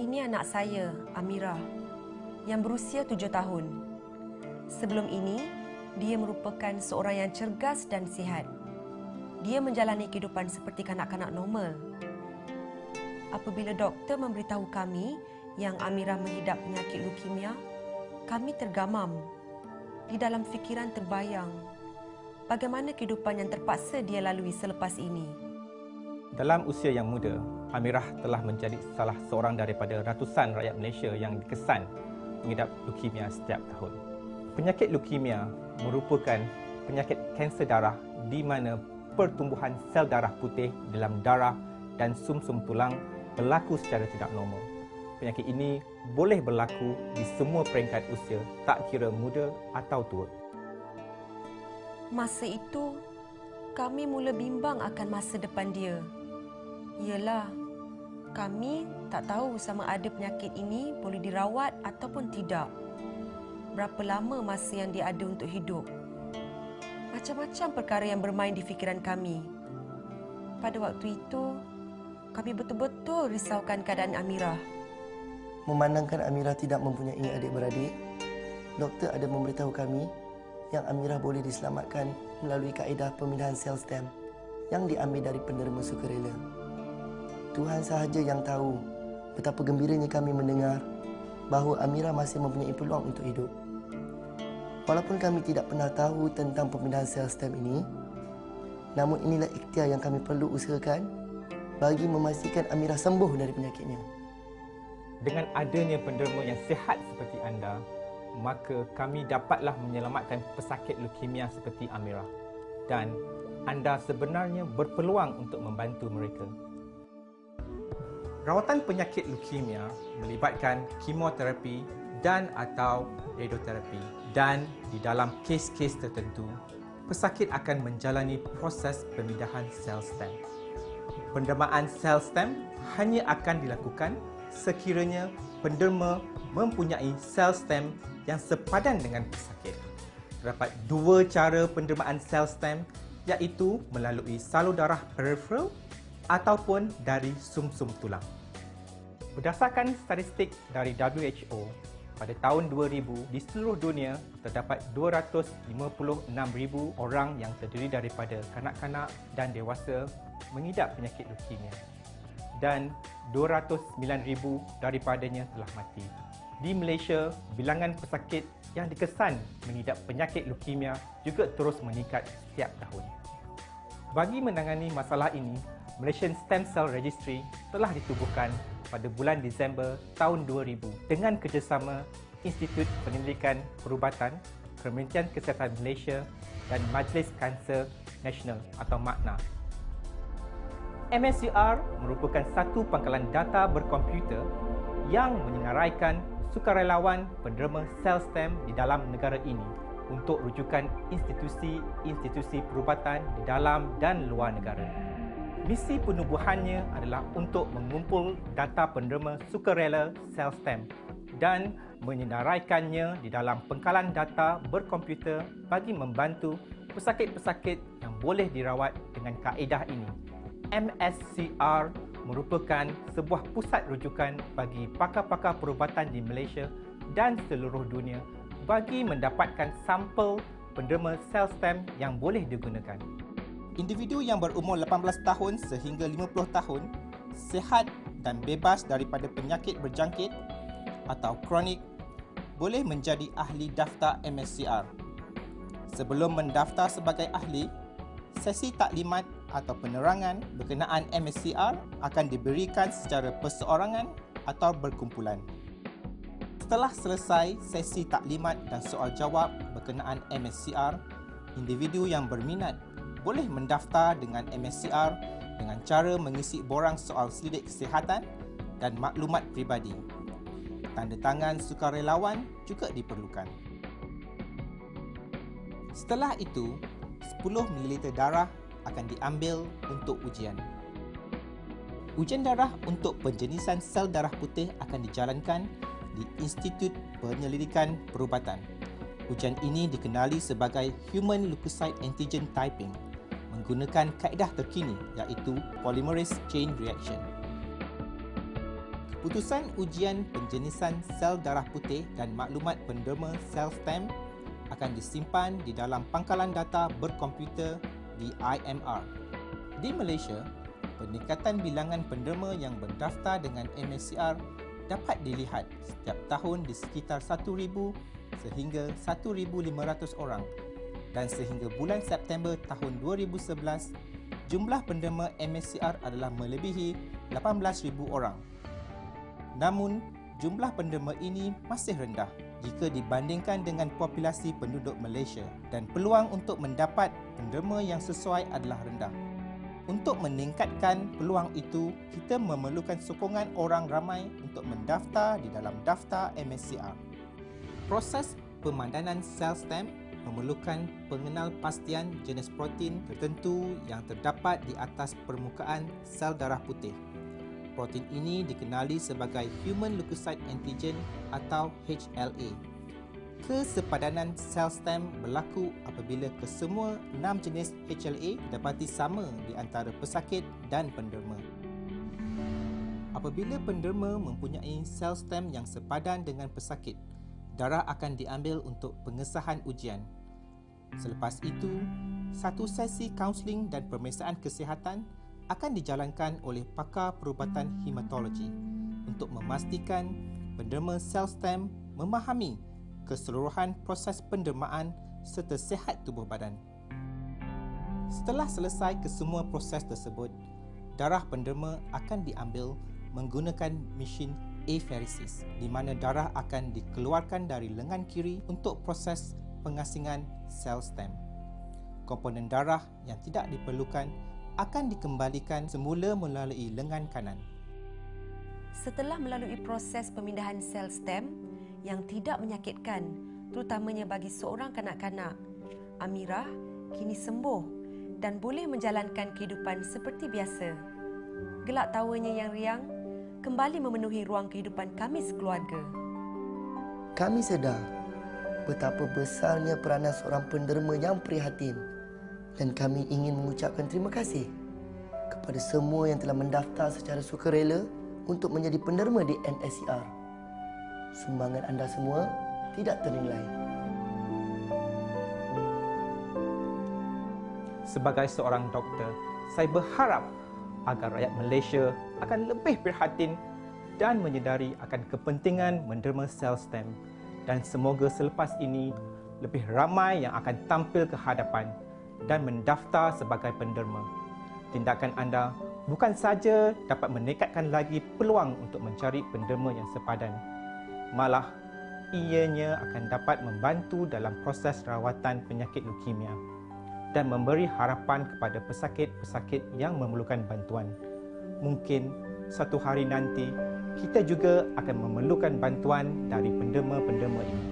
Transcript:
Ini anak saya, Amirah, yang berusia 7 tahun. Sebelum ini, dia merupakan seorang yang cergas dan sihat. Dia menjalani kehidupan seperti kanak-kanak normal. Apabila doktor memberitahu kami yang Amirah mengidap penyakit leukemia, kami tergamam. Di dalam fikiran terbayang bagaimana kehidupan yang terpaksa dia lalui selepas ini. Dalam usia yang muda, Amirah telah menjadi salah seorang daripada ratusan rakyat Malaysia yang dikesan mengidap leukemia setiap tahun. Penyakit leukemia merupakan penyakit kanser darah di mana pertumbuhan sel darah putih dalam darah dan sumsum tulang berlaku secara tidak normal. Penyakit ini boleh berlaku di semua peringkat usia, tak kira muda atau tua. Masa itu, kami mula bimbang akan masa depan dia. Ialah, kami tak tahu sama ada penyakit ini boleh dirawat ataupun tidak. Berapa lama masa yang dia ada untuk hidup. Macam-macam perkara yang bermain di fikiran kami. Pada waktu itu, kami betul-betul risaukan keadaan Amirah. Memandangkan Amirah tidak mempunyai adik-beradik, doktor ada memberitahu kami yang Amirah boleh diselamatkan melalui kaedah pemindahan sel stem yang diambil dari penderma sukarela. Tuhan sahaja yang tahu betapa gembiranya kami mendengar bahawa Amirah masih mempunyai peluang untuk hidup. Walaupun kami tidak pernah tahu tentang pemindahan sel stem ini, namun inilah ikhtiar yang kami perlu usahakan bagi memastikan Amirah sembuh dari penyakitnya. Dengan adanya penderma yang sihat seperti anda, maka kami dapatlah menyelamatkan pesakit leukemia seperti Amirah. Dan anda sebenarnya berpeluang untuk membantu mereka. Rawatan penyakit leukemia melibatkan kemoterapi dan atau radioterapi. Dan di dalam kes-kes tertentu, pesakit akan menjalani proses pemindahan sel stem. Pendermaan sel stem hanya akan dilakukan sekiranya penderma mempunyai sel stem yang sepadan dengan pesakit. Terdapat dua cara pendermaan sel stem, iaitu melalui salur darah peripheral ataupun dari sumsum tulang. Berdasarkan statistik dari WHO, pada tahun 2000 di seluruh dunia terdapat 256,000 orang yang terdiri daripada kanak-kanak dan dewasa mengidap penyakit leukemia. Dan 209,000 daripadanya telah mati. Di Malaysia, bilangan pesakit yang dikesan mengidap penyakit leukemia juga terus meningkat setiap tahun. Bagi menangani masalah ini, Malaysian Stem Cell Registry telah ditubuhkan pada bulan Disember tahun 2000 dengan kerjasama Institut Penyelidikan Perubatan, Kementerian Kesihatan Malaysia dan Majlis Kanser Nasional atau MAKNA. MSCR merupakan satu pangkalan data berkomputer yang menyenaraikan sukarelawan penderma sel stem di dalam negara ini untuk rujukan institusi-institusi perubatan di dalam dan luar negara. Misi penubuhannya adalah untuk mengumpul data penderma sukarela sel stem dan menyenaraikannya di dalam pangkalan data berkomputer bagi membantu pesakit-pesakit yang boleh dirawat dengan kaedah ini. MSCR merupakan sebuah pusat rujukan bagi pakar-pakar perubatan di Malaysia dan seluruh dunia bagi mendapatkan sampel penderma sel stem yang boleh digunakan. Individu yang berumur 18 tahun sehingga 50 tahun, sihat dan bebas daripada penyakit berjangkit atau kronik boleh menjadi ahli daftar MSCR. Sebelum mendaftar sebagai ahli, sesi taklimat atau penerangan berkenaan MSCR akan diberikan secara perseorangan atau berkumpulan. Setelah selesai sesi taklimat dan soal jawab berkenaan MSCR, individu yang berminat boleh mendaftar dengan MSCR dengan cara mengisi borang soal selidik kesihatan dan maklumat peribadi. Tanda tangan sukarelawan juga diperlukan. Setelah itu, 10 ml darah akan diambil untuk ujian. Ujian darah untuk penjenisan sel darah putih akan dijalankan di Institut Penyelidikan Perubatan. Ujian ini dikenali sebagai Human Leukocyte Antigen Typing menggunakan kaedah terkini iaitu Polymerase Chain Reaction. Keputusan ujian penjenisan sel darah putih dan maklumat penderma sel stem akan disimpan di dalam pangkalan data berkomputer di IMR. Di Malaysia, peningkatan bilangan penderma yang berdaftar dengan MSCR dapat dilihat setiap tahun di sekitar 1,000 sehingga 1,500 orang, dan sehingga bulan September tahun 2011, jumlah penderma MSCR adalah melebihi 18,000 orang. Namun, jumlah penderma ini masih rendah jika dibandingkan dengan populasi penduduk Malaysia, dan peluang untuk mendapat penderma yang sesuai adalah rendah. Untuk meningkatkan peluang itu, kita memerlukan sokongan orang ramai untuk mendaftar di dalam daftar MSCR. Proses pemandanan sel stem memerlukan pengenalpastian jenis protein tertentu yang terdapat di atas permukaan sel darah putih. Protein ini dikenali sebagai Human Leukocyte Antigen atau HLA. Kesepadanan sel stem berlaku apabila kesemua 6 jenis HLA dapati sama di antara pesakit dan penderma. Apabila penderma mempunyai sel stem yang sepadan dengan pesakit, darah akan diambil untuk pengesahan ujian. Selepas itu, satu sesi kaunseling dan pemeriksaan kesihatan akan dijalankan oleh pakar perubatan hematologi untuk memastikan penderma sel stem memahami keseluruhan proses pendermaan serta sihat tubuh badan. Setelah selesai kesemua proses tersebut, darah penderma akan diambil menggunakan mesin apheresis, di mana darah akan dikeluarkan dari lengan kiri untuk proses pengasingan sel stem. Komponen darah yang tidak diperlukan akan dikembalikan semula melalui lengan kanan. Setelah melalui proses pemindahan sel stem yang tidak menyakitkan, terutamanya bagi seorang kanak-kanak, Amirah kini sembuh dan boleh menjalankan kehidupan seperti biasa. Gelak tawanya yang riang kembali memenuhi ruang kehidupan kami sekeluarga. Kami sedar betapa besarnya peranan seorang penderma yang prihatin, dan kami ingin mengucapkan terima kasih kepada semua yang telah mendaftar secara sukarela untuk menjadi penderma di MSCR. Sumbangan anda semua tidak ternilai. Sebagai seorang doktor, saya berharap agar rakyat Malaysia akan lebih prihatin dan menyedari akan kepentingan menderma sel stem, dan semoga selepas ini lebih ramai yang akan tampil ke hadapan dan mendaftar sebagai penderma. Tindakan anda bukan saja dapat meningkatkan lagi peluang untuk mencari penderma yang sepadan, malah ianya akan dapat membantu dalam proses rawatan penyakit leukemia dan memberi harapan kepada pesakit-pesakit yang memerlukan bantuan. Mungkin satu hari nanti kita juga akan memerlukan bantuan dari penderma-penderma ini.